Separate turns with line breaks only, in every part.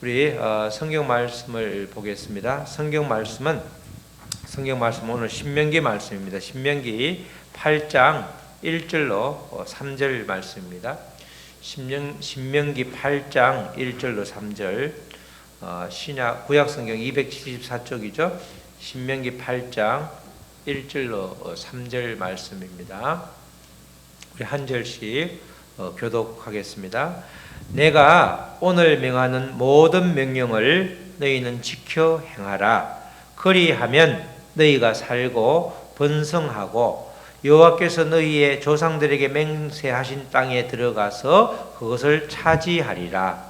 우리 성경 말씀을 보겠습니다. 성경 말씀은 오늘 신명기 말씀입니다. 신명기 8장 1절로 3절 말씀입니다. 신명기 8장 1절로 3절, 구약 성경 274쪽이죠. 신명기 8장 1절로 3절 말씀입니다. 우리 한 절씩 교독하겠습니다. 내가 오늘 명하는 모든 명령을 너희는 지켜 행하라. 그리하면 너희가 살고 번성하고 여호와께서 너희의 조상들에게 맹세하신 땅에 들어가서 그것을 차지하리라.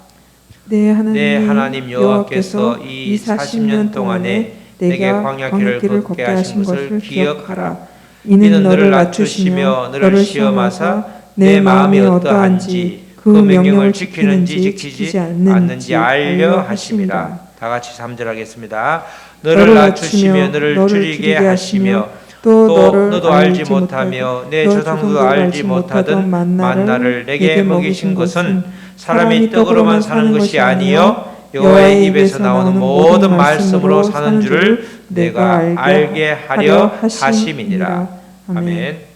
내 하나님 여호와께서 이 40년 동안에 내게 광야 길을 걷게 하신 것을 기억하라. 이는 너를 낮추시며 너를 시험하사 내 마음이 어떠한지 그 명령을 지키는지 지키지 않는지 알려 하심이라. 다 같이 3절 하겠습니다. 너를 낮추시며 너를 줄이게 하시며 또 너도 알지 못하며 내 조상도 알지 못하던 만나를 내게 먹이신 것은 사람이 떡으로만 사는 것이 아니요 여호와의 입에서 나오는 모든 말씀으로 사는 줄을 내가 알게 하려 하심이니라. 아멘.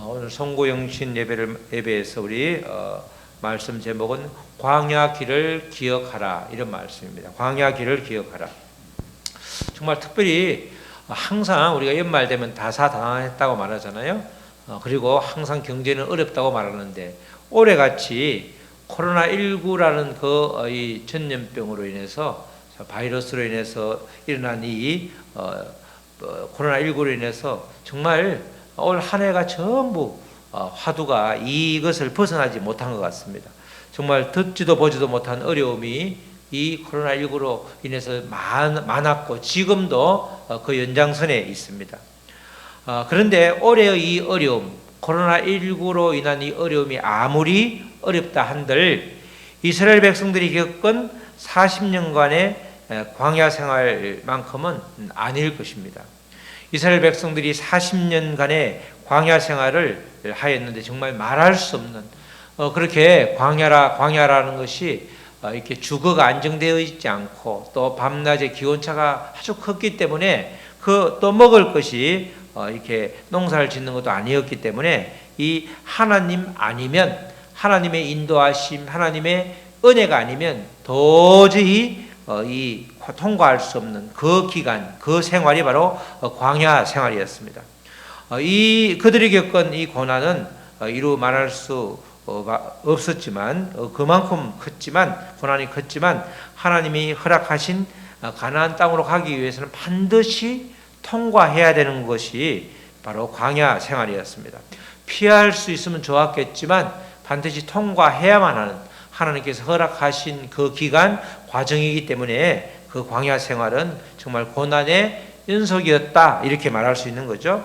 오늘 송구영신 예배에서 우리 말씀 제목은 광야 길을 기억하라, 이런 말씀입니다. 광야 길을 기억하라. 정말 특별히 항상 우리가 연말 되면 다사다난했다고 말하잖아요. 그리고 항상 경제는 어렵다고 말하는데 올해같이 코로나19라는 이 전염병으로 인해서, 바이러스로 인해서 일어난 이 코로나19로 인해서 정말 올 한 해가 전부 화두가 이것을 벗어나지 못한 것 같습니다. 정말 듣지도 보지도 못한 어려움이 이 코로나19로 인해서 많았고 지금도 그 연장선에 있습니다. 그런데 올해의 이 어려움, 코로나19로 인한 이 어려움이 아무리 어렵다 한들 이스라엘 백성들이 겪은 40년간의 광야 생활만큼은 아닐 것입니다. 이스라엘 백성들이 40년간의 광야 생활을 하였는데 정말 말할 수 없는, 그렇게 광야라는 것이 이렇게 주거가 안정되어 있지 않고 또 밤낮의 기온차가 아주 컸기 때문에 또 먹을 것이 이렇게 농사를 짓는 것도 아니었기 때문에 이 하나님 아니면, 하나님의 인도하심, 하나님의 은혜가 아니면 도저히 통과할 수 없는 그 기간, 그 생활이 바로 광야 생활이었습니다. 그들이 겪은 이 고난은 이루 말할 수 없었지만, 그만큼 고난이 컸지만 하나님이 허락하신 가나안 땅으로 가기 위해서는 반드시 통과해야 되는 것이 바로 광야 생활이었습니다. 피할 수 있으면 좋았겠지만 반드시 통과해야만 하는, 하나님께서 허락하신 그 기간 과정이기 때문에 그 광야 생활은 정말 고난의 연속이었다, 이렇게 말할 수 있는 거죠.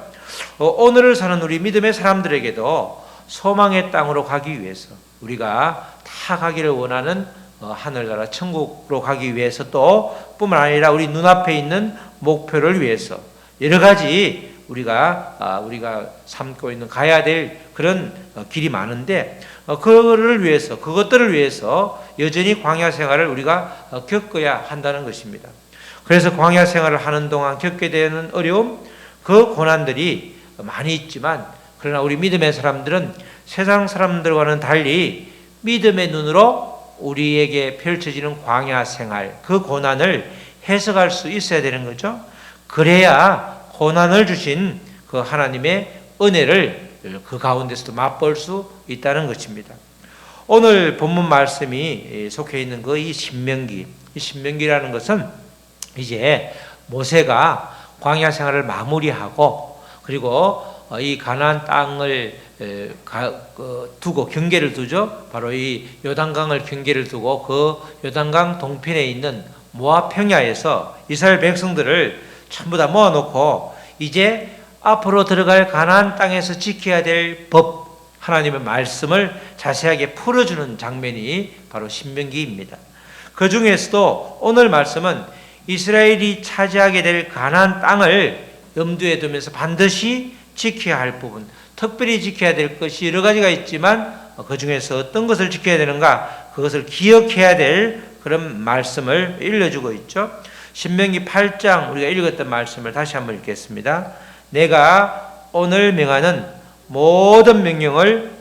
오늘을 사는 우리 믿음의 사람들에게도 소망의 땅으로 가기 위해서, 우리가 다 가기를 원하는 하늘나라 천국으로 가기 위해서, 또 뿐만 아니라 우리 눈앞에 있는 목표를 위해서 여러 가지 우리가 삼고 있는, 가야 될 그런 길이 많은데 그것들을 위해서 여전히 광야 생활을 우리가 겪어야 한다는 것입니다. 그래서 광야 생활을 하는 동안 겪게 되는 어려움, 그 고난들이 많이 있지만, 그러나 우리 믿음의 사람들은 세상 사람들과는 달리 믿음의 눈으로 우리에게 펼쳐지는 광야 생활, 그 고난을 해석할 수 있어야 되는 거죠. 그래야 고난을 주신 그 하나님의 은혜를 그 가운데서도 맛볼 수 있다는 것입니다. 오늘 본문 말씀이 속해 있는 이 신명기라는 것은 이제 모세가 광야 생활을 마무리하고, 그리고 이 가나안 땅을 두고 경계를 두죠. 바로 이 요단강을 경계를 두고 그 요단강 동편에 있는 모압 평야에서 이스라엘 백성들을 전부 다 모아놓고 이제 앞으로 들어갈 가나안 땅에서 지켜야 될 법, 하나님의 말씀을 자세하게 풀어주는 장면이 바로 신명기입니다. 그 중에서도 오늘 말씀은 이스라엘이 차지하게 될 가나안 땅을 염두에 두면서 반드시 지켜야 할 부분, 특별히 지켜야 될 것이 여러 가지가 있지만 그 중에서 어떤 것을 지켜야 되는가, 그것을 기억해야 될 그런 말씀을 일러주고 있죠. 신명기 8장 우리가 읽었던 말씀을 다시 한번 읽겠습니다. 내가 오늘 명하는 모든 명령을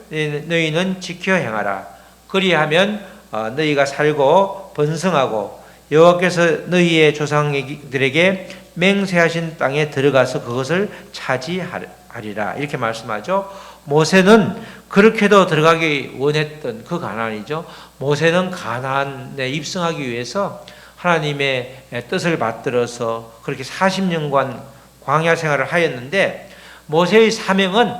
너희는 지켜 행하라. 그리하면 너희가 살고 번성하고 여호와께서 너희의 조상들에게 맹세하신 땅에 들어가서 그것을 차지하리라. 이렇게 말씀하죠. 모세는 그렇게도 들어가기 원했던 그 가나안이죠. 모세는 가나안에 입성하기 위해서 하나님의 뜻을 받들어서 그렇게 40년간 광야 생활을 하였는데, 모세의 사명은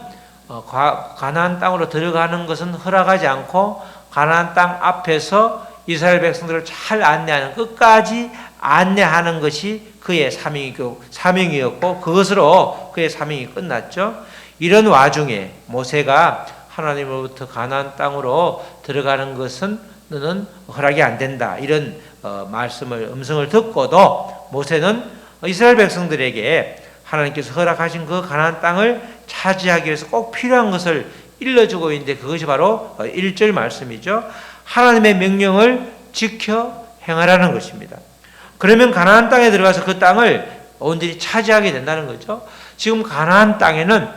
가나안 땅으로 들어가는 것은 허락하지 않고 가나안 땅 앞에서 이스라엘 백성들을 잘 안내하는, 끝까지 안내하는 것이 그의 사명이었고 그것으로 그의 사명이 끝났죠. 이런 와중에 모세가 하나님으로부터 가나안 땅으로 들어가는 것은 너는 허락이 안 된다, 이런 음성을 듣고도 모세는 이스라엘 백성들에게 하나님께서 허락하신 그 가나안 땅을 차지하기 위해서 꼭 필요한 것을 일러주고 있는데, 그것이 바로 1절 말씀이죠. 하나님의 명령을 지켜 행하라는 것입니다. 그러면 가나안 땅에 들어가서 그 땅을 온전히 차지하게 된다는 거죠. 지금 가나안 땅에는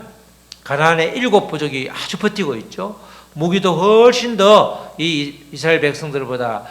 가나안의 7부족이 아주 버티고 있죠. 무기도 훨씬 더 이 이스라엘 백성들보다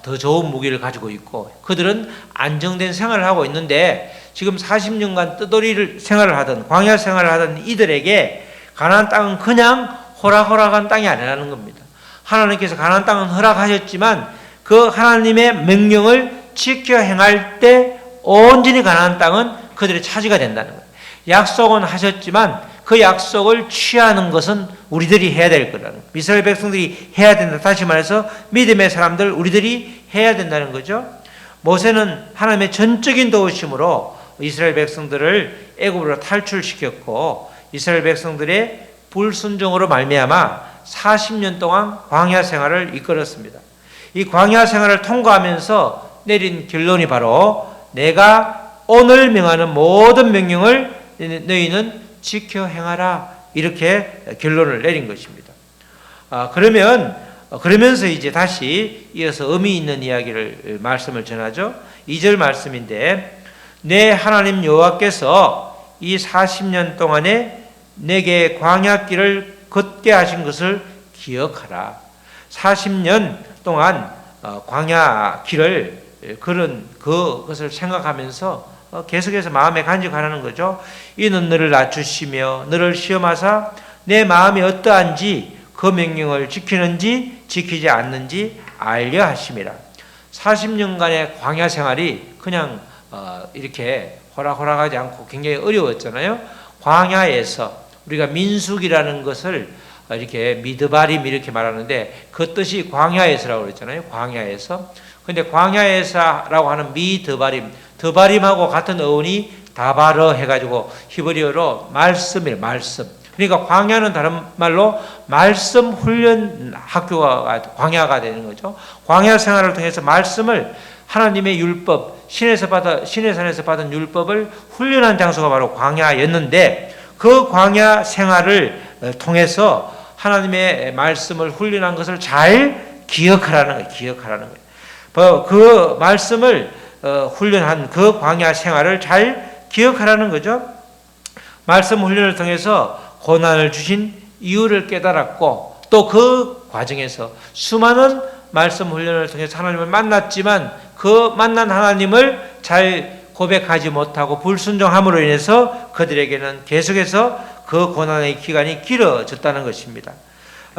더 좋은 무기를 가지고 있고, 그들은 안정된 생활을 하고 있는데, 지금 40년간 뜨돌이를 생활을 하던, 광야 생활을 하던 이들에게 가나안 땅은 그냥 호락호락한 땅이 아니라는 겁니다. 하나님께서 가나안 땅은 허락하셨지만 그 하나님의 명령을 지켜 행할 때 온전히 가나안 땅은 그들의 차지가 된다는 거예요. 약속은 하셨지만 그 약속을 취하는 것은 우리들이 해야 될 거라는 거예요. 이스라엘 백성들이 해야 된다. 다시 말해서 믿음의 사람들, 우리들이 해야 된다는 거죠. 모세는 하나님의 전적인 도우심으로 이스라엘 백성들을 애굽으로 탈출시켰고, 이스라엘 백성들의 불순종으로 말미암아 40년 동안 광야 생활을 이끌었습니다. 이 광야 생활을 통과하면서 내린 결론이 바로 내가 오늘 명하는 모든 명령을 너희는 지켜 행하라, 이렇게 결론을 내린 것입니다. 그러면서 이제 다시 이어서 의미 있는 이야기를 말씀을 전하죠. 2절 말씀인데, 내 하나님 여호와께서 이 40년 동안에 내게 광야길을 걷게 하신 것을 기억하라. 40년 동안 광야 길을 걸은 그것을 생각하면서 계속해서 마음에 간직하라는 거죠. 이는 너를 낮추시며 너를 시험하사 내 마음이 어떠한지 그 명령을 지키는지 지키지 않는지 알려 하심이라. 40년간의 광야 생활이 그냥 이렇게 호락호락하지 않고 굉장히 어려웠잖아요. 광야에서 우리가 민숙이라는 것을 이렇게 미드바림 이렇게 말하는데, 그 뜻이 광야에서라고 그랬잖아요. 광야에서. 근데 광야에서라고 하는 미드바림, 드바림하고 같은 어원이 다바러 해가지고 히브리어로 말씀이에요. 말씀. 그러니까 광야는 다른 말로 말씀 훈련 학교가 광야가 되는 거죠. 광야 생활을 통해서 말씀을, 하나님의 율법, 신의 산에서 받은 율법을 훈련한 장소가 바로 광야였는데, 그 광야 생활을 통해서 하나님의 말씀을 훈련한 것을 잘 기억하라는 거예요. 기억하라는 거예요. 그 말씀을 훈련한 그 광야 생활을 잘 기억하라는 거죠. 말씀 훈련을 통해서 고난을 주신 이유를 깨달았고, 또 그 과정에서 수많은 말씀 훈련을 통해서 하나님을 만났지만 그 만난 하나님을 잘 고백하지 못하고 불순종함으로 인해서 그들에게는 계속해서 그 고난의 기간이 길어졌다는 것입니다.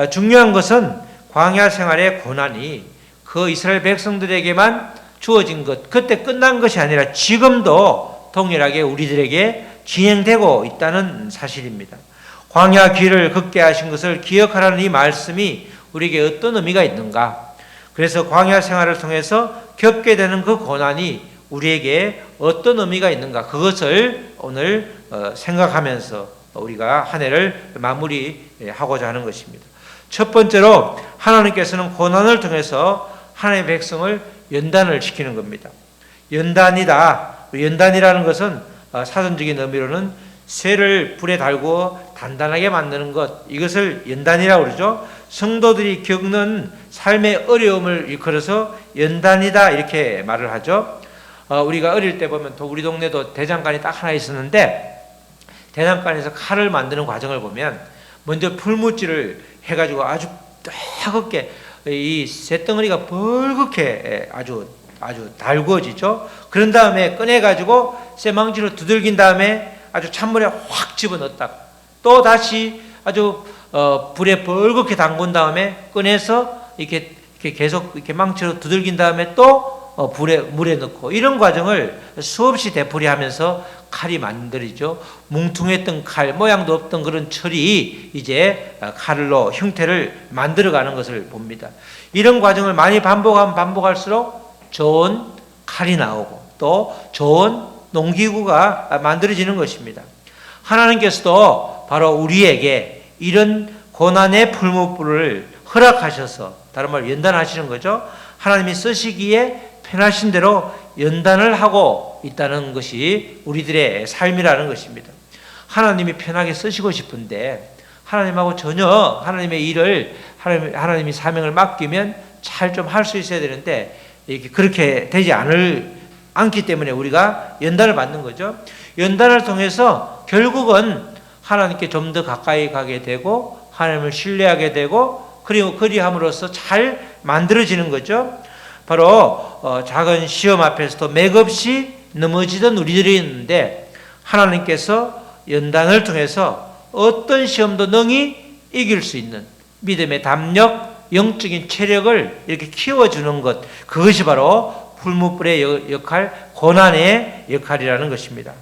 중요한 것은 광야 생활의 고난이 그 이스라엘 백성들에게만 주어진 것, 그때 끝난 것이 아니라 지금도 동일하게 우리들에게 진행되고 있다는 사실입니다. 광야 길을 걷게 하신 것을 기억하라는 이 말씀이 우리에게 어떤 의미가 있는가? 그래서 광야 생활을 통해서 겪게 되는 그 고난이 우리에게 어떤 의미가 있는가? 그것을 오늘 생각하면서 우리가 한 해를 마무리하고자 하는 것입니다. 첫 번째로 하나님께서는 고난을 통해서 하나님의 백성을 연단을 시키는 겁니다. 연단이다. 연단이라는 것은 사전적인 의미로는 쇠를 불에 달고 단단하게 만드는 것, 이것을 연단이라고 그러죠. 성도들이 겪는 삶의 어려움을 일컬어서 연단이다 이렇게 말을 하죠. 우리가 어릴 때 보면 또 우리 동네도 대장간이 딱 하나 있었는데 대장간에서 칼을 만드는 과정을 보면 먼저 풀무질을 해가지고 아주 따갑게 이 쇳덩어리가 벌겋게 아주 달구어지죠. 그런 다음에 꺼내가지고 쇠망치로 두들긴 다음에 아주 찬물에 확 집어넣었다. 또 다시 아주 불에 벌겋게 담근 다음에 꺼내서 이렇게 계속 이렇게 망치로 두들긴 다음에 또 물에 넣고 이런 과정을 수없이 되풀이하면서 칼이 만들어지죠. 뭉퉁했던 칼, 모양도 없던 그런 철이 이제 칼로 형태를 만들어가는 것을 봅니다. 이런 과정을 많이 반복하면 반복할수록 좋은 칼이 나오고 또 좋은 농기구가 만들어지는 것입니다. 하나님께서도 바로 우리에게 이런 고난의 풀무불을 허락하셔서 다른 말로 연단하시는 거죠. 하나님이 쓰시기에 편하신 대로 연단을 하고 있다는 것이 우리들의 삶이라는 것입니다. 하나님이 편하게 쓰시고 싶은데 하나님하고 전혀 하나님의 일을 하나님이 사명을 맡기면 잘 좀 할 수 있어야 되는데 이렇게 그렇게 되지 않기 때문에 우리가 연단을 받는 거죠. 연단을 통해서 결국은 하나님께 좀 더 가까이 가게 되고 하나님을 신뢰하게 되고 그리고 그리함으로써 잘 만들어지는 거죠. 바로 작은 시험 앞에서도 맥없이 넘어지던 우리들이 있는데 하나님께서 연단을 통해서 어떤 시험도 능히 이길 수 있는 믿음의 담력, 영적인 체력을 이렇게 키워주는 것, 그것이 바로 풀무불의 역할, 고난의 역할이라는 것입니다.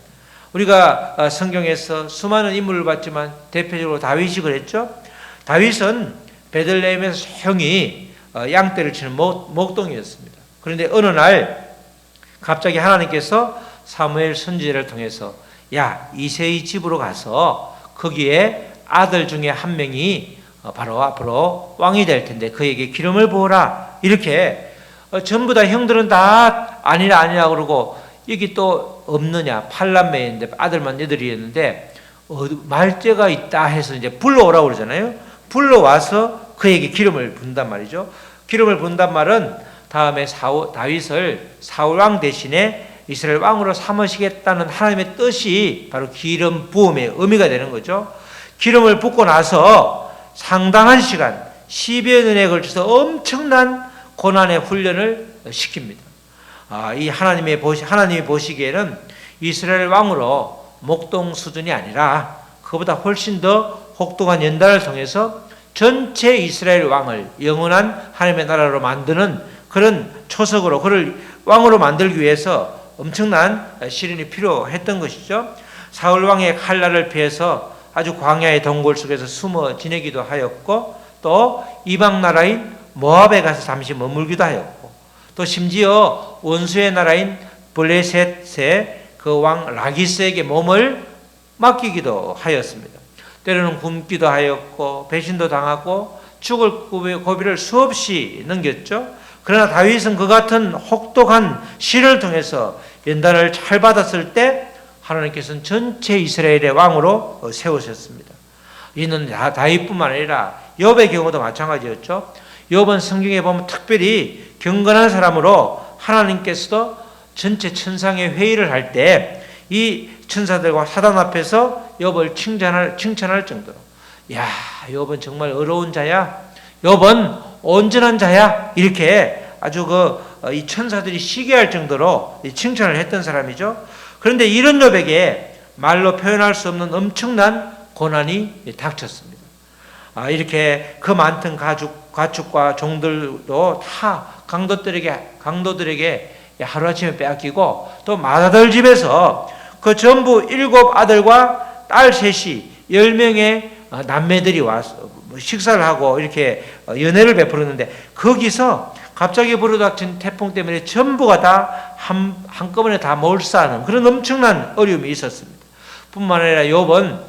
우리가 성경에서 수많은 인물을 봤지만 대표적으로 다윗이 그랬죠. 다윗은 베들레헴에서 조용히 양떼를 치는 목동이었습니다. 그런데 어느 날 갑자기 하나님께서 사무엘 선지자를 통해서 야, 이새의 집으로 가서 거기에 아들 중에 한 명이 바로 앞으로 왕이 될 텐데 그에게 기름을 부어라. 이렇게 전부 다 형들은 다 아니라 그러고 여기 또 없느냐, 8남매인데 아들만 8이었는데 말죄가 있다 해서 이제 불러오라고 그러잖아요. 불러와서 그에게 기름을 붓는단 말이죠. 기름을 붓는단 말은 다음에 다윗을 사울 왕 대신에 이스라엘 왕으로 삼으시겠다는 하나님의 뜻이 바로 기름 부음의 의미가 되는 거죠. 기름을 붓고 나서 상당한 시간 10여 년에 걸쳐서 엄청난 고난의 훈련을 시킵니다. 이 하나님이 보시기에는 이스라엘 왕으로 목동 수준이 아니라 그보다 훨씬 더 혹독한 연단을 통해서 전체 이스라엘 왕을 영원한 하나님의 나라로 만드는 그런 초석으로 그를 왕으로 만들기 위해서 엄청난 시련이 필요했던 것이죠. 사울 왕의 칼날을 피해서 아주 광야의 동굴 속에서 숨어 지내기도 하였고 또 이방 나라인 모압에 가서 잠시 머물기도 하였고 또 심지어 원수의 나라인 블레셋의 그 왕 라기스에게 몸을 맡기기도 하였습니다. 때로는 굶기도 하였고 배신도 당하고 죽을 고비를 수없이 넘겼죠. 그러나 다윗은 그 같은 혹독한 시를 통해서 연단을 잘 받았을 때 하나님께서는 전체 이스라엘의 왕으로 세우셨습니다. 이는 다윗뿐만 아니라 욥의 경우도 마찬가지였죠. 욥은 성경에 보면 특별히 경건한 사람으로 하나님께서도 전체 천상의 회의를 할 때 이 천사들과 사단 앞에서 욥을 칭찬할 정도로 야, 욥은 정말 어려운 자야. 욥은 온전한 자야. 이렇게 아주 이 천사들이 시기할 정도로 칭찬을 했던 사람이죠. 그런데 이런 욥에게 말로 표현할 수 없는 엄청난 고난이 닥쳤습니다. 이렇게 그 많던 가축과 종들도 다 강도들에게 하루아침에 빼앗기고 또 맏아들 집에서 그 전부 7 아들과 딸 셋이 10명의 남매들이 와서 식사를 하고 이렇게 연회를 베풀었는데 거기서 갑자기 불어닥친 태풍 때문에 전부가 다 한꺼번에 다 몰사하는 그런 엄청난 어려움이 있었습니다. 뿐만 아니라 욥은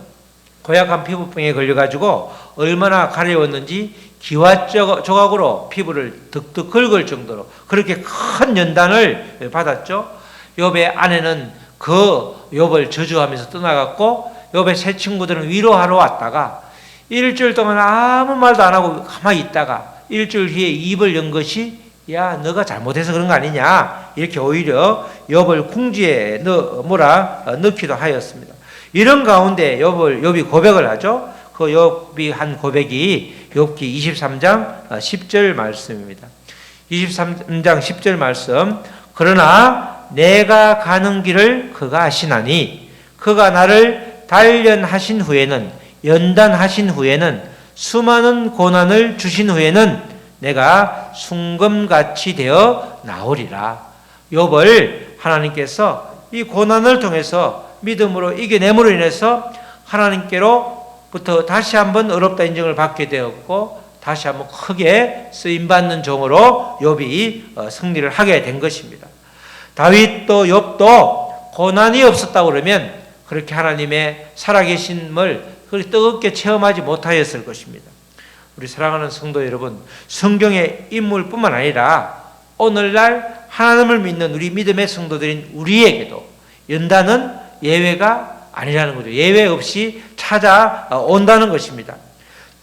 고약한 피부병에 걸려가지고 얼마나 가려웠는지 기와 조각으로 피부를 득득 긁을 정도로 그렇게 큰 연단을 받았죠. 욥의 아내는 그 욥을 저주하면서 떠나갔고 욥의 세 친구들은 위로하러 왔다가 일주일 동안 아무 말도 안 하고 가만히 있다가 일주일 후에 입을 연 것이 야 너가 잘못해서 그런 거 아니냐 이렇게 오히려 욥을 궁지에 넣기도 하였습니다. 이런 가운데 욥이 고백을 하죠. 그 욥이 한 고백이 욥기 23장 10절 말씀입니다. 23장 10절 말씀. 그러나 내가 가는 길을 그가 아시나니 그가 나를 단련하신 후에는 연단하신 후에는 수많은 고난을 주신 후에는 내가 순금같이 되어 나오리라. 욥을 하나님께서 이 고난을 통해서 믿음으로 이겨냄으로 인해서 하나님께로부터 다시 한번 어렵다 인정을 받게 되었고 다시 한번 크게 쓰임받는 종으로 욥이 승리를 하게 된 것입니다. 다윗도 욥도 고난이 없었다고 그러면 그렇게 하나님의 살아계심을 그렇게 뜨겁게 체험하지 못하였을 것입니다. 우리 사랑하는 성도 여러분, 성경의 인물뿐만 아니라 오늘날 하나님을 믿는 우리 믿음의 성도들인 우리에게도 연단은 예외가 아니라는 거죠. 예외 없이 찾아온다는 것입니다.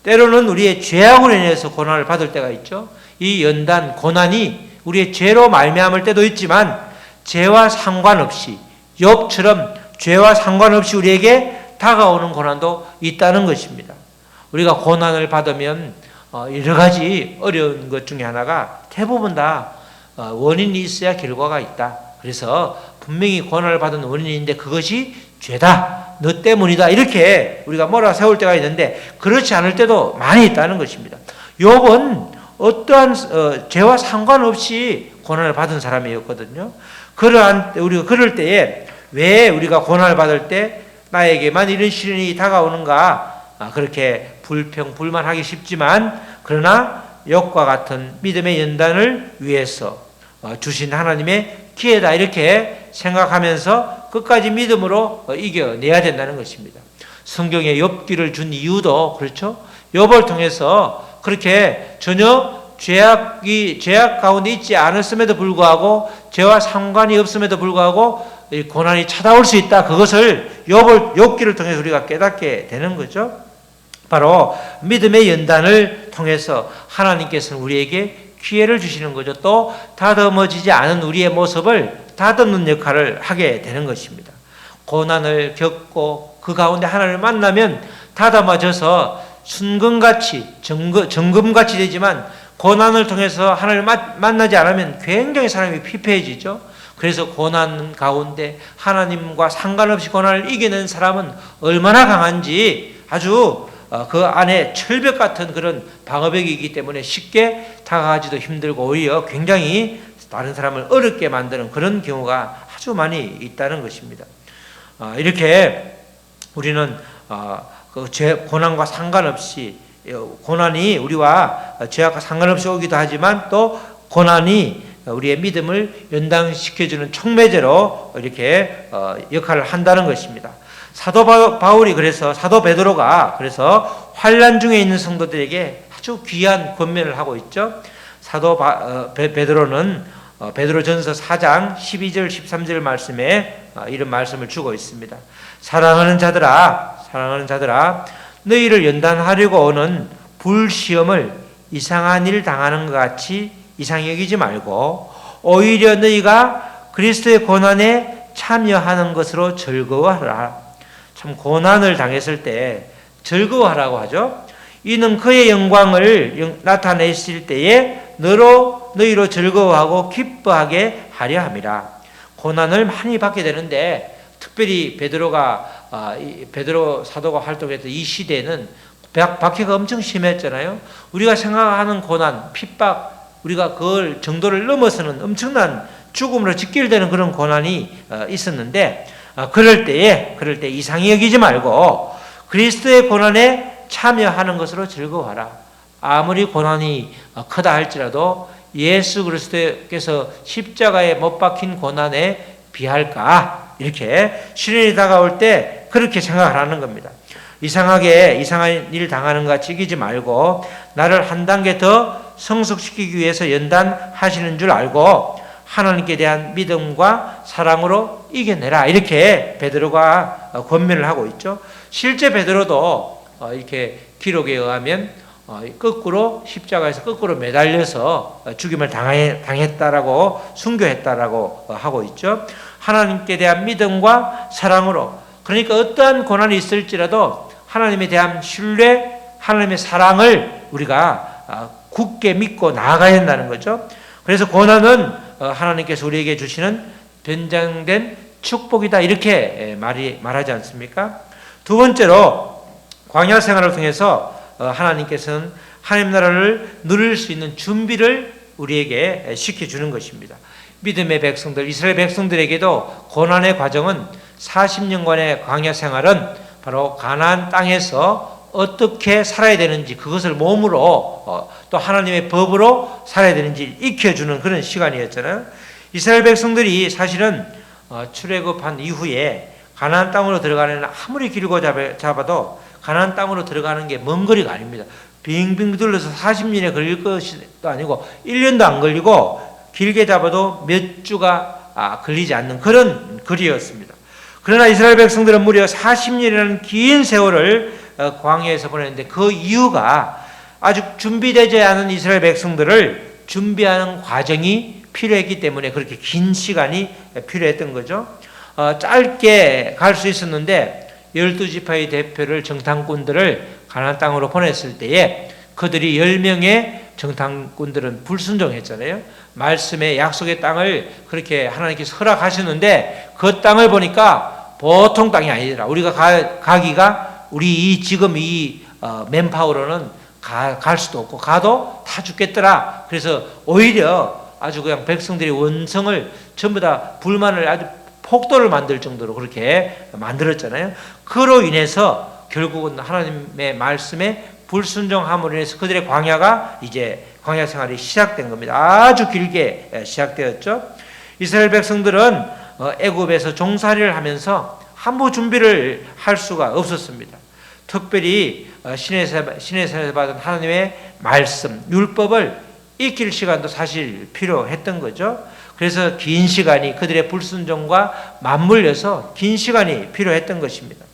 때로는 우리의 죄악으로 인해서 고난을 받을 때가 있죠. 이 연단, 고난이 우리의 죄로 말미암을 때도 있지만 죄와 상관없이 욥처럼 죄와 상관없이 우리에게 다가오는 고난도 있다는 것입니다. 우리가 고난을 받으면 여러 가지 어려운 것 중에 하나가 대부분 다 원인이 있어야 결과가 있다. 그래서 분명히 고난을 받은 원인인데 그것이 죄다. 너 때문이다. 이렇게 우리가 몰아세울 때가 있는데 그렇지 않을 때도 많이 있다는 것입니다. 욥은 어떠한 죄와 상관없이 고난을 받은 사람이었거든요. 우리가 그럴 때에 왜 우리가 고난을 받을 때 나에게만 이런 시련이 다가오는가 그렇게 불평불만하기 쉽지만 그러나 욥과 같은 믿음의 연단을 위해서 주신 하나님의 기회다 이렇게 생각하면서 끝까지 믿음으로 이겨내야 된다는 것입니다. 성경에 욥기를 준 이유도 그렇죠. 욥을 통해서 그렇게 전혀 죄악 가운데 있지 않았음에도 불구하고 죄와 상관이 없음에도 불구하고 고난이 찾아올 수 있다. 그것을 욥기를 통해서 우리가 깨닫게 되는 거죠. 바로 믿음의 연단을 통해서 하나님께서는 우리에게 기회를 주시는 거죠. 또 다듬어지지 않은 우리의 모습을 다듬는 역할을 하게 되는 것입니다. 고난을 겪고 그 가운데 하나님을 만나면 다듬어져서 순금같이 정금같이 되지만 고난을 통해서 하나님을 만나지 않으면 굉장히 사람이 피폐해지죠. 그래서 고난 가운데 하나님과 상관없이 고난을 이기는 사람은 얼마나 강한지 아주 그 안에 철벽 같은 그런 방어벽이 있기 때문에 쉽게 다가가지도 힘들고 오히려 굉장히 다른 사람을 어렵게 만드는 그런 경우가 아주 많이 있다는 것입니다. 이렇게 우리는 고난과 상관없이 고난이 우리와 죄악과 상관없이 오기도 하지만 또 고난이 우리의 믿음을 연단시켜주는 촉매제로 이렇게 역할을 한다는 것입니다. 사도 베드로가 그래서 환난 중에 있는 성도들에게 아주 귀한 권면을 하고 있죠. 사도 베드로는 베드로전서 4장 12절 13절 말씀에 이런 말씀을 주고 있습니다. 사랑하는 자들아 너희를 연단하려고 오는 불시험을 이상한 일 당하는 것 같이 이상히 여기지 말고 오히려 너희가 그리스도의 고난에 참여하는 것으로 즐거워하라. 참 고난을 당했을 때 즐거워하라고 하죠. 이는 그의 영광을 나타내실 때에 너희로 즐거워하고 기뻐하게 하려 함이라. 고난을 많이 받게 되는데 특별히 베드로 사도가 활동했던 이 시대에는 박해가 엄청 심했잖아요. 우리가 생각하는 고난, 핍박, 우리가 그 정도를 넘어서는 엄청난 죽음으로 직결되는 그런 고난이 있었는데 그럴 때 이상히 여기지 말고 그리스도의 고난에 참여하는 것으로 즐거워하라. 아무리 고난이 크다 할지라도 예수 그리스도께서 십자가에 못 박힌 고난에 비할까? 이렇게 시련이 다가올 때 그렇게 생각하라는 겁니다. 이상한 일 당하는 것 같이 여기지 말고 나를 한 단계 더 성숙시키기 위해서 연단하시는 줄 알고 하나님께 대한 믿음과 사랑으로 이겨내라. 이렇게 베드로가 권면을 하고 있죠. 실제 베드로도 이렇게 기록에 의하면 거꾸로 십자가에서 거꾸로 매달려서 죽임을 당했다라고 순교했다라고 하고 있죠. 하나님께 대한 믿음과 사랑으로, 그러니까 어떠한 고난이 있을지라도 하나님에 대한 신뢰, 하나님의 사랑을 우리가 굳게 믿고 나아가야 한다는 거죠. 그래서 고난은 하나님께서 우리에게 주시는 변장된 축복이다, 이렇게 말하지 않습니까? 두 번째로 광야 생활을 통해서 하나님께서는 하나님 나라를 누릴 수 있는 준비를 우리에게 시켜주는 것입니다. 믿음의 백성들, 이스라엘 백성들에게도 고난의 과정은 40년간의 광야 생활은 바로 가나안 땅에서 어떻게 살아야 되는지, 그것을 몸으로 또 하나님의 법으로 살아야 되는지 익혀주는 그런 시간이었잖아요. 이스라엘 백성들이 사실은 출애굽한 이후에 가나안 땅으로 들어가는, 아무리 길고 잡아도 가나안 땅으로 들어가는 게 먼 거리가 아닙니다. 빙빙 둘러서 40년에 걸릴 것도 아니고 1년도 안 걸리고 길게 잡아도 몇 주가 걸리지 않는 그런 거리였습니다. 그러나 이스라엘 백성들은 무려 40년이라는 긴 세월을 광야에서 보냈는데, 그 이유가 아직 준비되지 않은 이스라엘 백성들을 준비하는 과정이 필요했기 때문에 그렇게 긴 시간이 필요했던 거죠. 짧게 갈 수 있었는데 12지파의 대표를, 정탐꾼들을 가나안 땅으로 보냈을 때에 그들이 10명의 정탐꾼들은 불순종했잖아요. 말씀의 약속의 땅을 그렇게 하나님께서 허락하셨는데 그 땅을 보니까 보통 땅이 아니더라. 우리가 가기가, 우리 지금 이 맨파워로는 갈 수도 없고 가도 다 죽겠더라. 그래서 오히려 아주 그냥 백성들이 원성을 전부 다 불만을 아주 폭도를 만들 정도로 그렇게 만들었잖아요. 그로 인해서 결국은 하나님의 말씀에 불순종함으로 인해서 그들의 광야가 이제 광야 생활이 시작된 겁니다. 아주 길게 시작되었죠. 이스라엘 백성들은 애굽에서 종살이를 하면서 한부 준비를 할 수가 없었습니다. 특별히 시내에서 받은 하나님의 말씀, 율법을 익힐 시간도 사실 필요했던 거죠. 그래서 긴 시간이, 그들의 불순종과 맞물려서 긴 시간이 필요했던 것입니다.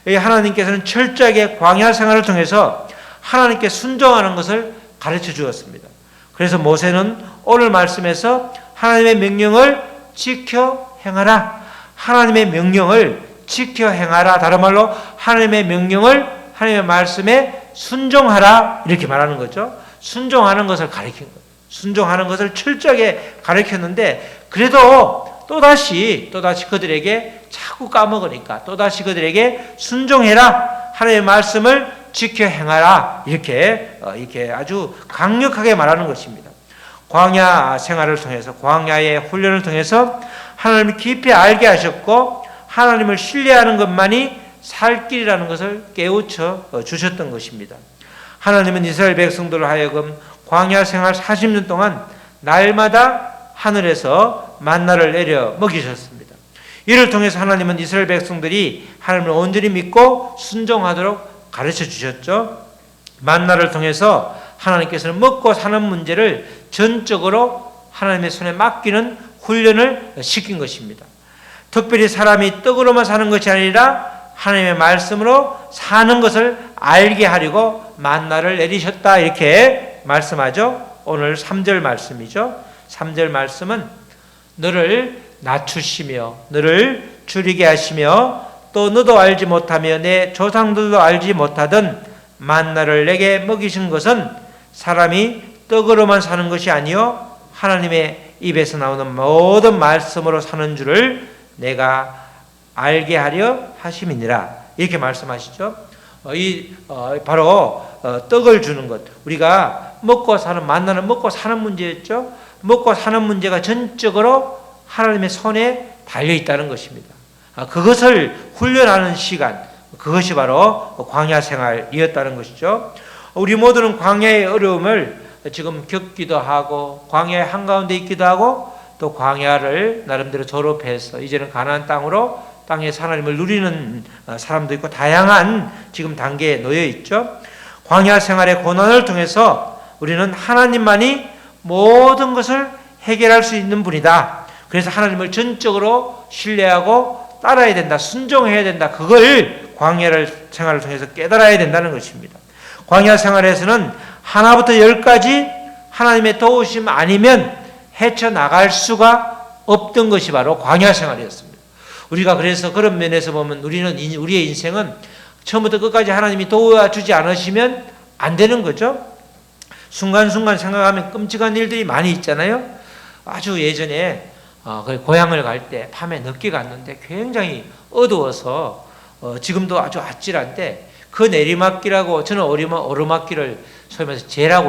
하나님께서는 철저하게 광야 생활을 통해서 하나님께 순종하는 것을 가르쳐 주었습니다. 그래서 모세는 오늘 말씀에서 하나님의 명령을 지켜 행하라, 하나님의 명령을 지켜 행하라, 다른 말로 하나님의 명령을, 하나님의 말씀에 순종하라, 이렇게 말하는 거죠. 순종하는 것을 가르친 거예요. 순종하는 것을 철저하게 가르쳤는데, 그래도 또다시 그들에게 자꾸 까먹으니까 또다시 그들에게 순종해라, 하나님의 말씀을 지켜 행하라, 이렇게 아주 강력하게 말하는 것입니다. 광야 생활을 통해서, 광야의 훈련을 통해서 하나님을 깊이 알게 하셨고 하나님을 신뢰하는 것만이 살 길이라는 것을 깨우쳐 주셨던 것입니다. 하나님은 이스라엘 백성들로 하여금 광야 생활 40년 동안 날마다 하늘에서 만나를 내려 먹이셨습니다. 이를 통해서 하나님은 이스라엘 백성들이 하나님을 온전히 믿고 순종하도록 가르쳐 주셨죠. 만나를 통해서 하나님께서는 먹고 사는 문제를 전적으로 하나님의 손에 맡기는 훈련을 시킨 것입니다. 특별히 사람이 떡으로만 사는 것이 아니라 하나님의 말씀으로 사는 것을 알게 하려고 만나를 내리셨다, 이렇게 말씀하죠. 오늘 3절 말씀이죠. 3절 말씀은 너를 낮추시며 너를 줄이게 하시며 또 너도 알지 못하며 내 조상들도 알지 못하던 만나를 내게 먹이신 것은 사람이 떡으로만 사는 것이 아니요 하나님의 입에서 나오는 모든 말씀으로 사는 줄을 내가 알게 하려 하심이니라, 이렇게 말씀하시죠. 바로 떡을 주는 것, 우리가 먹고 사는, 만나는 먹고 사는 문제였죠. 먹고 사는 문제가 전적으로 하나님의 손에 달려 있다는 것입니다. 그것을 훈련하는 시간, 그것이 바로 광야 생활이었다는 것이죠. 우리 모두는 광야의 어려움을 지금 겪기도 하고 광야의 한가운데 있기도 하고 또 광야를 나름대로 졸업해서 이제는 가나안 땅에서 하나님을 누리는 사람도 있고 다양한 지금 단계에 놓여 있죠. 광야 생활의 고난을 통해서 우리는 하나님만이 모든 것을 해결할 수 있는 분이다. 그래서 하나님을 전적으로 신뢰하고 따라야 된다, 순종해야 된다, 그걸 광야 생활을 통해서 깨달아야 된다는 것입니다. 광야 생활에서는 하나부터 열까지 하나님의 도우심 아니면 헤쳐나갈 수가 없던 것이 바로 광야 생활이었습니다. 우리가 그래서 그런 면에서 보면 우리의 인생은 처음부터 끝까지 하나님이 도와주지 않으시면 안 되는 거죠. 순간순간 생각하면 끔찍한 일들이 많이 있잖아요. 아주 예전에 고향을 갈 때 밤에 늦게 갔는데 굉장히 어두워서 지금도 아주 아찔한데 그 내리막길하고 저는 오르막길을 소위 말해서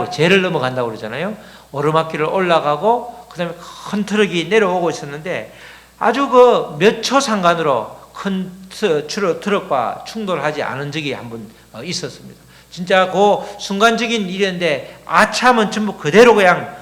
제를 넘어간다고 그러잖아요. 오르막길을 올라가고 그 다음에 큰 트럭이 내려오고 있었는데 아주 그 몇 초 상관으로 큰 트럭과 충돌하지 않은 적이 한 번 있었습니다. 진짜 그 순간적인 일이었는데 아차하면 전부 그대로 그냥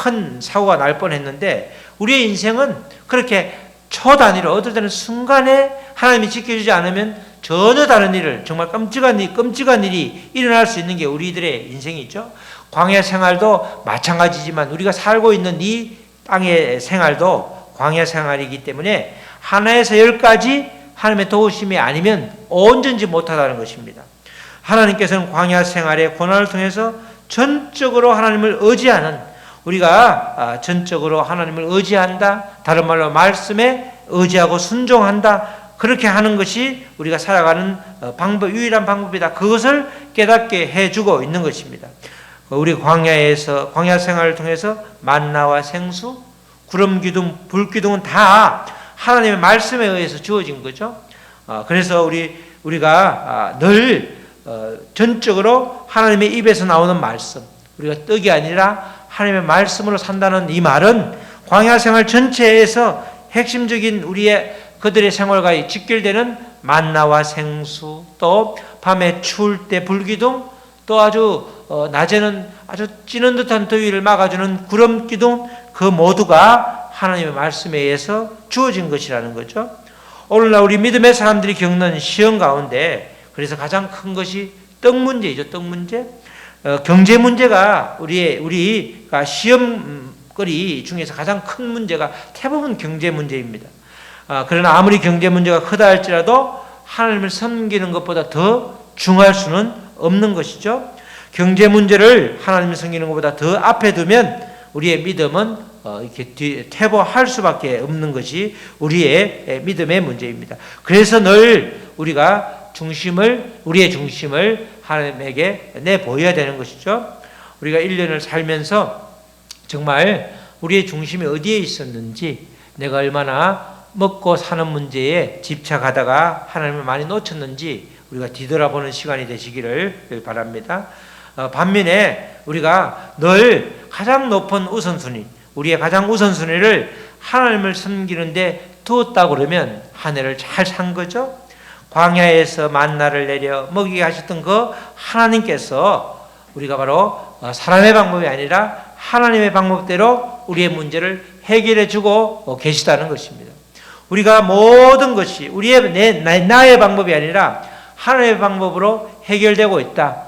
큰 사고가 날 뻔했는데 우리의 인생은 그렇게 초 단위로 어떨 때는 순간에 하나님이 지켜주지 않으면 전혀 다른 일을 정말 끔찍한 일이 일어날 수 있는 게 우리들의 인생이죠. 광야 생활도 마찬가지지만 우리가 살고 있는 이 땅의 생활도 광야 생활이기 때문에 하나에서 열까지 하나님의 도우심이 아니면 온전지 못하다는 것입니다. 하나님께서는 광야 생활의 고난을 통해서 전적으로 하나님을 의지하는 우리가 전적으로 하나님을 의지한다. 다른 말로 말씀에 의지하고 순종한다. 그렇게 하는 것이 우리가 살아가는 유일한 방법이다. 그것을 깨닫게 해주고 있는 것입니다. 우리 광야 생활을 통해서 만나와 생수, 구름 기둥, 불 기둥은 다 하나님의 말씀에 의해서 주어진 거죠. 그래서 우리가 늘 전적으로 하나님의 입에서 나오는 말씀, 우리가 떡이 아니라 하나님의 말씀으로 산다는 이 말은 광야 생활 전체에서 핵심적인 그들의 생활과 직결되는 만나와 생수, 또 밤에 추울 때 불기둥, 또 아주 낮에는 아주 찌는 듯한 더위를 막아주는 구름 기둥, 그 모두가 하나님의 말씀에 의해서 주어진 것이라는 거죠. 오늘날 우리 믿음의 사람들이 겪는 시험 가운데 그래서 가장 큰 것이 떡 문제이죠. 떡 문제. 경제 문제가 우리가 시험거리 중에서 가장 큰 문제가 대부분 경제 문제입니다. 그러나 아무리 경제 문제가 크다 할지라도 하나님을 섬기는 것보다 더 중요할 수는 없는 것이죠. 경제 문제를 하나님을 섬기는 것보다 더 앞에 두면 우리의 믿음은 이렇게 퇴보할 수밖에 없는 것이 우리의 믿음의 문제입니다. 그래서 늘 우리의 중심을 하나님에게 내보여야 되는 것이죠. 우리가 1년을 살면서 정말 우리의 중심이 어디에 있었는지, 내가 얼마나 먹고 사는 문제에 집착하다가 하나님을 많이 놓쳤는지 우리가 뒤돌아보는 시간이 되시기를 바랍니다. 반면에 우리가 늘 가장 높은 우선순위, 우리의 가장 우선순위를 하나님을 섬기는데 두었다고 그러면 한 해를 잘 산 거죠. 광야에서 만나를 내려 먹이게 하셨던 그 하나님께서 우리가 바로 사람의 방법이 아니라 하나님의 방법대로 우리의 문제를 해결해 주고 계시다는 것입니다. 우리가 모든 것이 나의 방법이 아니라 하나님의 방법으로 해결되고 있다.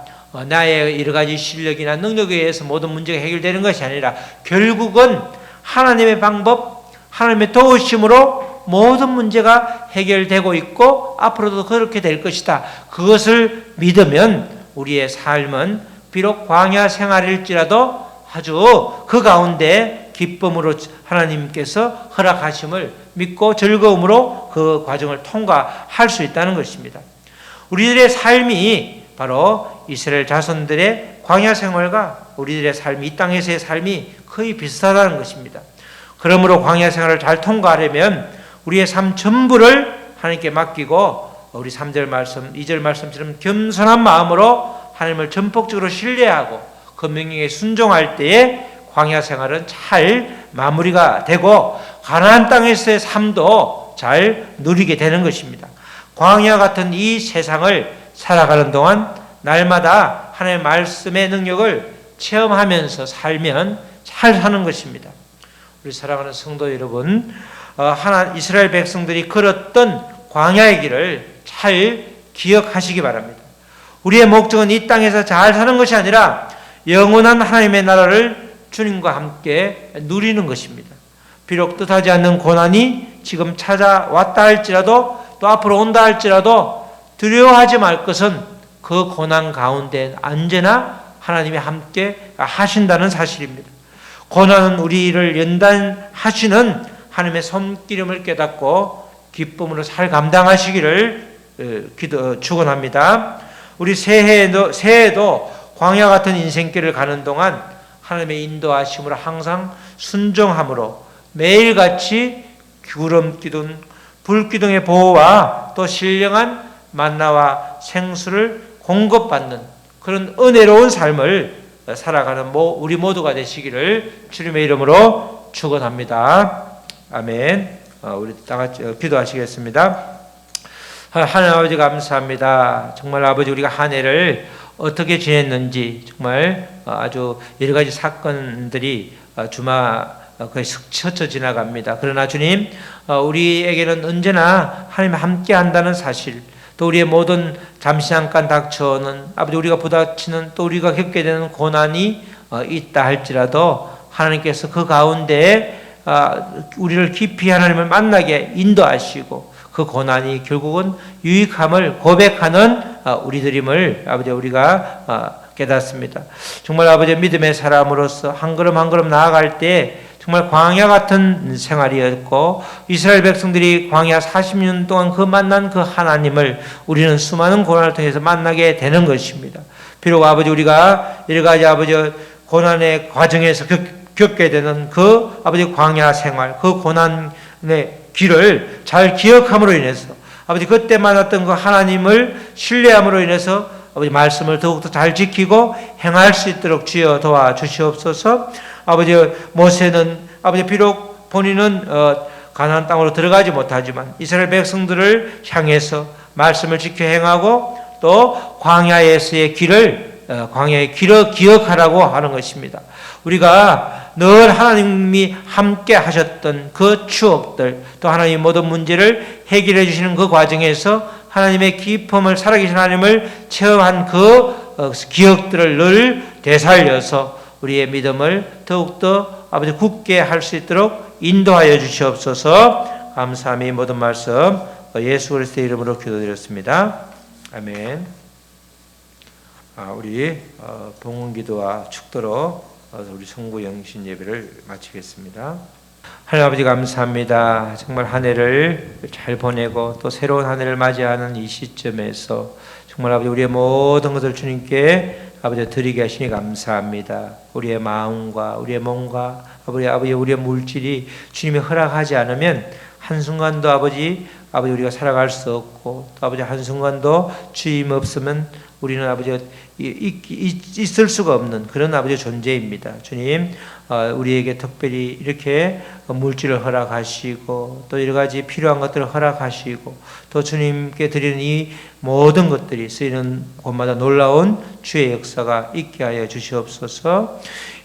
나의 여러 가지 실력이나 능력에 의해서 모든 문제가 해결되는 것이 아니라 결국은 하나님의 방법, 하나님의 도우심으로 모든 문제가 해결되고 있고 앞으로도 그렇게 될 것이다. 그것을 믿으면 우리의 삶은 비록 광야 생활일지라도 아주 그 가운데 기쁨으로 하나님께서 허락하심을 믿고 즐거움으로 그 과정을 통과할 수 있다는 것입니다. 우리들의 삶이 바로 이스라엘 자손들의 광야 생활과 우리들의 삶이, 이 땅에서의 삶이 거의 비슷하다는 것입니다. 그러므로 광야 생활을 잘 통과하려면 우리의 삶 전부를 하나님께 맡기고 우리 3절 말씀, 2절 말씀처럼 겸손한 마음으로 하나님을 전폭적으로 신뢰하고 그 명령에 순종할 때에 광야 생활은 잘 마무리가 되고 가나안 땅에서의 삶도 잘 누리게 되는 것입니다. 광야 같은 이 세상을 살아가는 동안 날마다 하나님의 말씀의 능력을 체험하면서 살면 잘 사는 것입니다. 우리 사랑하는 성도 여러분, 이스라엘 백성들이 걸었던 광야의 길을 잘 기억하시기 바랍니다. 우리의 목적은 이 땅에서 잘 사는 것이 아니라 영원한 하나님의 나라를 주님과 함께 누리는 것입니다. 비록 뜻하지 않는 고난이 지금 찾아왔다 할지라도 또 앞으로 온다 할지라도 두려워하지 말 것은 그 고난 가운데 언제나 하나님이 함께 하신다는 사실입니다. 고난은 우리를 연단하시는 하나님의 손길임을 깨닫고 기쁨으로 살 감당하시기를 축원합니다. 우리 새해에도 광야 같은 인생길을 가는 동안 하나님의 인도하심으로 항상 순종함으로 매일같이 구름기둥, 불기둥의 보호와 또 신령한 만나와 생수를 공급받는 그런 은혜로운 삶을 살아가는 우리 모두가 되시기를 주님의 이름으로 축원합니다. 아멘. 우리 다 같이 기도하시겠습니다. 하나님 아버지 감사합니다. 정말 아버지 우리가 한 해를 어떻게 지냈는지 정말 아주 여러 가지 사건들이 거의 스쳐 지나갑니다. 그러나 주님, 우리에게는 언제나 하나님 함께 한다는 사실, 또 우리의 모든 잠시 잠깐 닥쳐오는 아버지 우리가 부닥치는 또 우리가 겪게 되는 고난이 있다 할지라도 하나님께서 그 가운데 우리를 깊이 하나님을 만나게 인도하시고 그 고난이 결국은 유익함을 고백하는 우리들임을 아버지 우리가 깨닫습니다. 정말 아버지 믿음의 사람으로서 한 걸음 한 걸음 나아갈 때 정말 광야 같은 생활이었고 이스라엘 백성들이 광야 40년 동안 그 만난 그 하나님을 우리는 수많은 고난을 통해서 만나게 되는 것입니다. 비록 아버지 우리가 여러 가지 아버지 고난의 과정에서 겪게 되는 그 아버지 광야 생활, 그 고난의 길을 잘 기억함으로 인해서 아버지 그때 만났던 그 하나님을 신뢰함으로 인해서 아버지 말씀을 더욱더 잘 지키고 행할 수 있도록 주여 도와주시옵소서. 아버지 모세는 아버지 비록 본인은 가나안 땅으로 들어가지 못하지만 이스라엘 백성들을 향해서 말씀을 지켜 행하고 또 광야에서의 길을 광야의 길을 기억하라고 하는 것입니다. 우리가 늘 하나님이 함께 하셨던 그 추억들 또 하나님의 모든 문제를 해결해 주시는 그 과정에서 하나님의 기쁨을 살아계신 하나님을 체험한 그 기억들을 늘 되살려서 우리의 믿음을 더욱더 아버지 굳게 할 수 있도록 인도하여 주시옵소서. 감사함이 모든 말씀 예수 그리스도의 이름으로 기도드렸습니다. 아멘. 우리 봉헌기도와 축도로 우리 성구 영신 예배를 마치겠습니다. 하나님 아버지 감사합니다. 정말 한 해를 잘 보내고 또 새로운 한 해를 맞이하는 이 시점에서 정말 아버지 우리의 모든 것을 주님께 아버지 드리게 하시니 감사합니다. 우리의 마음과 우리의 몸과 아버지 우리의 물질이 주님이 허락하지 않으면 한순간도 아버지 우리가 살아갈 수 없고 또 아버지 한순간도 주님 없으면 우리는 아버지 있을 수가 없는 그런 아버지 존재입니다. 주님, 우리에게 특별히 이렇게 물질을 허락하시고 또 여러 가지 필요한 것들을 허락하시고 또 주님께 드리는 이 모든 것들이 쓰이는 곳마다 놀라운 주의 역사가 있게 하여 주시옵소서.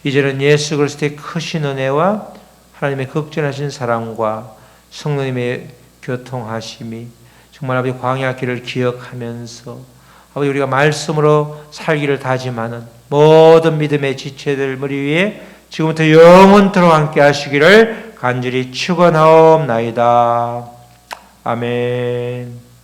이제는 예수 그리스도의 크신 은혜와 하나님의 극진하신 사랑과 성령님의 교통하심이 정말 아버지 광야 길을 기억하면서 아버지 우리가 말씀으로 살기를 다짐하는 모든 믿음의 지체들 머리 위에 지금부터 영원토록 함께 하시기를 간절히 축원하옵나이다. 아멘.